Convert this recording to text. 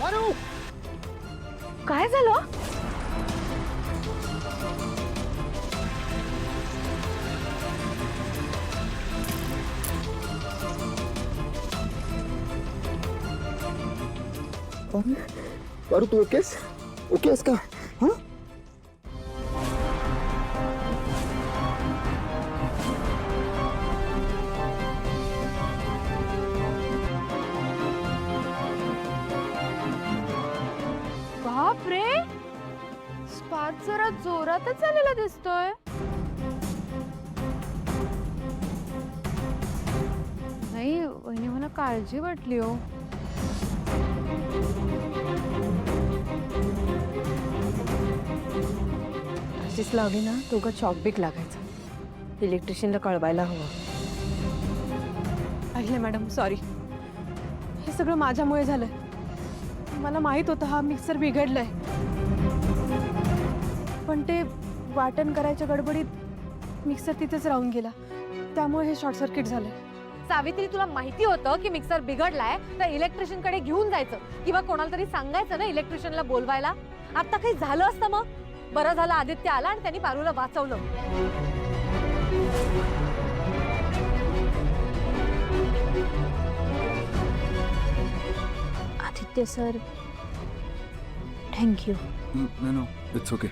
पारू काय झालं? पारू तू ओकेस? ओकेस का? हाँ बाप रे, स्पार्क जरा जोरातच आलेला दिसतोय. नाही वहिनी, मला काळजी वाटली हो. अशीच लावली ना दोघं चॉकबीक लागायचं. इलेक्ट्रिशियनला कळवायला हवं. अहिले मॅडम, सॉरी. हे सगळं माझ्यामुळे झालंय. मला माहित होतं हा मिक्सर बिघडलाय, पण ते वाटण करायच्या गडबडीत मिक्सर तिथेच राहून गेला. त्यामुळे हे शॉर्ट सर्किट झालंय. सावित्री, तुला माहिती होतं की मिक्सर बिघडलाय तर इलेक्ट्रिशियन कडे घेऊन जायचं किंवा कोणाला तरी सांगायचं ना इलेक्ट्रिशियनला बोलवायला. आता काही झालं असतं मग. बरं झालं आदित्य आला आणि त्यांनी पारूला वाचवलं. Aditya sir, thank you. No no it's okay.